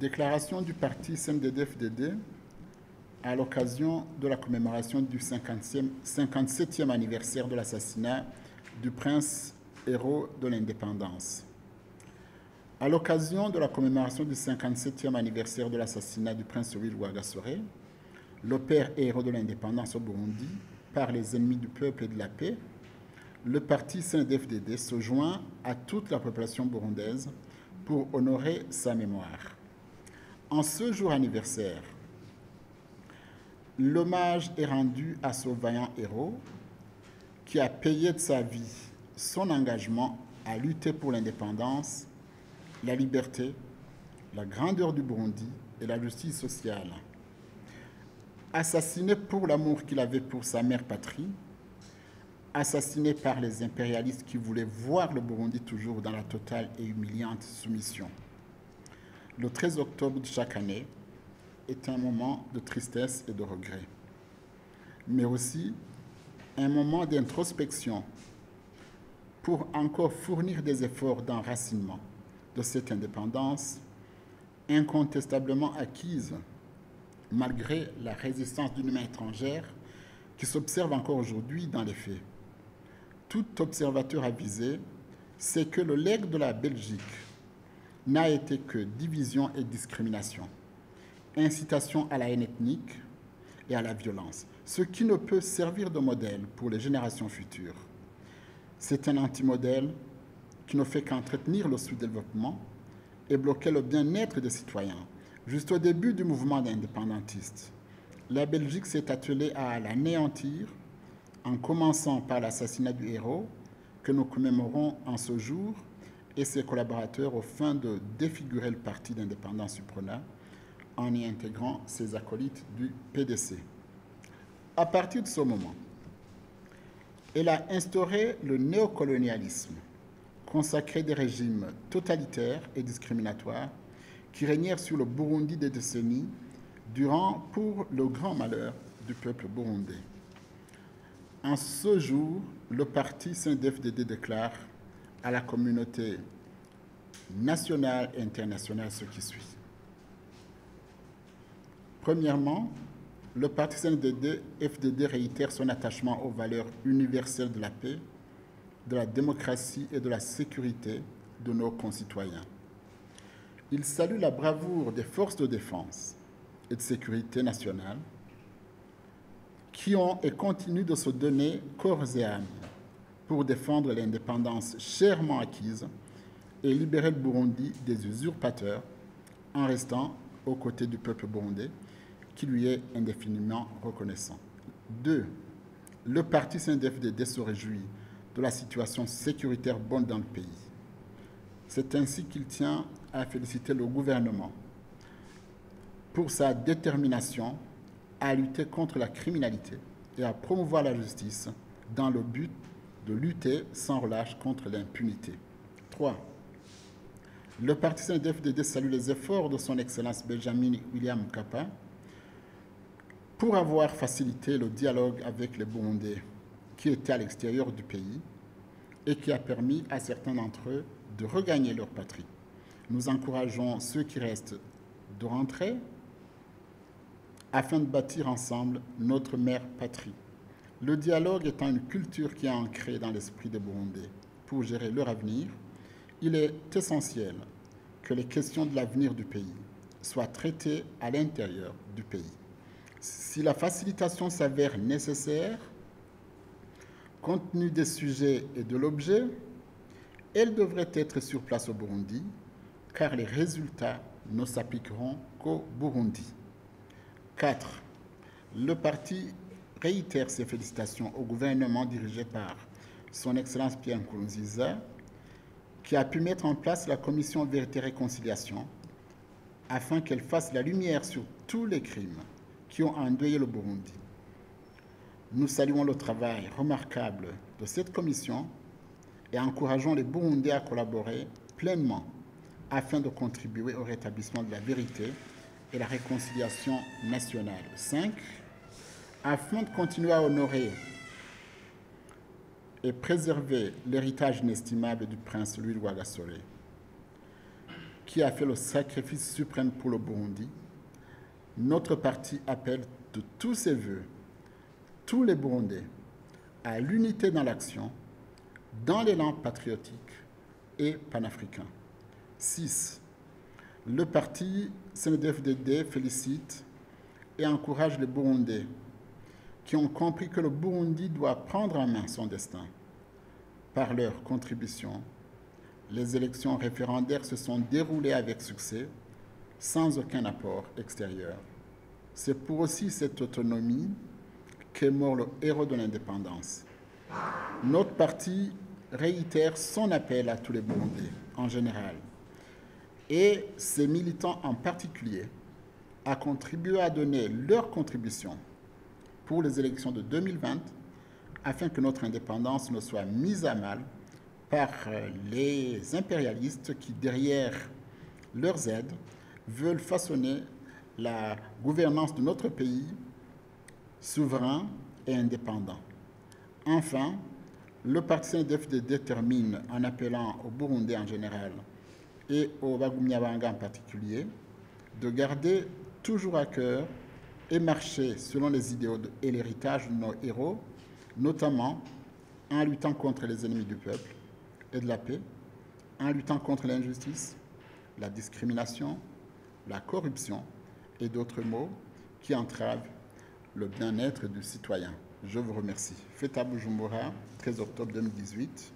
Déclaration du parti CNDD-FDD à l'occasion de la commémoration du 57e anniversaire de l'assassinat du prince héros de l'indépendance. À l'occasion de la commémoration du 57e anniversaire de l'assassinat du prince Louis Rwagasore, le père et héros de l'indépendance au Burundi, par les ennemis du peuple et de la paix, le parti CNDD-FDD se joint à toute la population burundaise pour honorer sa mémoire. En ce jour anniversaire, l'hommage est rendu à ce vaillant héros qui a payé de sa vie son engagement à lutter pour l'indépendance, la liberté, la grandeur du Burundi et la justice sociale. Assassiné pour l'amour qu'il avait pour sa mère patrie, assassiné par les impérialistes qui voulaient voir le Burundi toujours dans la totale et humiliante soumission. Le 13 octobre de chaque année est un moment de tristesse et de regret, mais aussi un moment d'introspection pour encore fournir des efforts d'enracinement de cette indépendance incontestablement acquise malgré la résistance d'une main étrangère qui s'observe encore aujourd'hui dans les faits. Tout observateur avisé sait que le legs de la Belgique n'a été que division et discrimination, incitation à la haine ethnique et à la violence, ce qui ne peut servir de modèle pour les générations futures. C'est un antimodèle qui ne fait qu'entretenir le sous-développement et bloquer le bien-être des citoyens. Juste au début du mouvement indépendantiste, la Belgique s'est attelée à l'anéantir en commençant par l'assassinat du héros que nous commémorons en ce jour et ses collaborateurs aux fins de défigurer le parti d'indépendance UPRONA en y intégrant ses acolytes du PDC. À partir de ce moment, elle a instauré le néocolonialisme, consacré des régimes totalitaires et discriminatoires qui régnèrent sur le Burundi des décennies durant pour le grand malheur du peuple burundais. En ce jour, le parti CNDD-FDD déclare à la communauté nationale et internationale ce qui suit. Premièrement, le parti CNDD-FDD réitère son attachement aux valeurs universelles de la paix, de la démocratie et de la sécurité de nos concitoyens. Il salue la bravoure des forces de défense et de sécurité nationale qui ont et continuent de se donner corps et âme pour défendre l'indépendance chèrement acquise et libérer le Burundi des usurpateurs en restant aux côtés du peuple burundais qui lui est indéfiniment reconnaissant. 2. Le parti CNDD-FDD se réjouit de la situation sécuritaire bonne dans le pays. C'est ainsi qu'il tient à féliciter le gouvernement pour sa détermination à lutter contre la criminalité et à promouvoir la justice dans le but de lutter sans relâche contre l'impunité. 3. Le parti CNDD-FDD salue les efforts de son Excellence Benjamin William Mkapa pour avoir facilité le dialogue avec les Burundais qui étaient à l'extérieur du pays et qui a permis à certains d'entre eux de regagner leur patrie. Nous encourageons ceux qui restent de rentrer afin de bâtir ensemble notre mère patrie. Le dialogue étant une culture qui est ancrée dans l'esprit des Burundais pour gérer leur avenir, il est essentiel que les questions de l'avenir du pays soient traitées à l'intérieur du pays. Si la facilitation s'avère nécessaire, compte tenu des sujets et de l'objet, elle devrait être sur place au Burundi, car les résultats ne s'appliqueront qu'au Burundi. 4. Le parti réitère ses félicitations au gouvernement dirigé par son Excellence Pierre Nkurunziza, qui a pu mettre en place la commission Vérité et Réconciliation afin qu'elle fasse la lumière sur tous les crimes qui ont endeuillé le Burundi. Nous saluons le travail remarquable de cette commission et encourageons les Burundais à collaborer pleinement afin de contribuer au rétablissement de la vérité et la réconciliation nationale. 5. Afin de continuer à honorer et préserver l'héritage inestimable du prince Louis Rwagasore, qui a fait le sacrifice suprême pour le Burundi, notre parti appelle de tous ses voeux tous les Burundais à l'unité dans l'action, dans l'élan patriotique et panafricain. 6. Le parti CNDD-FDD félicite et encourage les Burundais qui ont compris que le Burundi doit prendre en main son destin. Par leur contribution, les élections référendaires se sont déroulées avec succès, sans aucun apport extérieur. C'est pour aussi cette autonomie qu'est mort le héros de l'indépendance. Notre parti réitère son appel à tous les Burundais en général et ses militants en particulier à contribuer à donner leur contribution pour les élections de 2020 afin que notre indépendance ne soit mise à mal par les impérialistes qui, derrière leurs aides, veulent façonner la gouvernance de notre pays souverain et indépendant. Enfin, le parti CNDD-FDD termine en appelant aux Burundais en général et aux Bagumyabanga en particulier de garder toujours à cœur et marcher selon les idéaux et l'héritage de nos héros, notamment en luttant contre les ennemis du peuple et de la paix, en luttant contre l'injustice, la discrimination, la corruption et d'autres maux qui entravent le bien-être du citoyen. Je vous remercie. Fête à Bujumbura, 13 octobre 2018.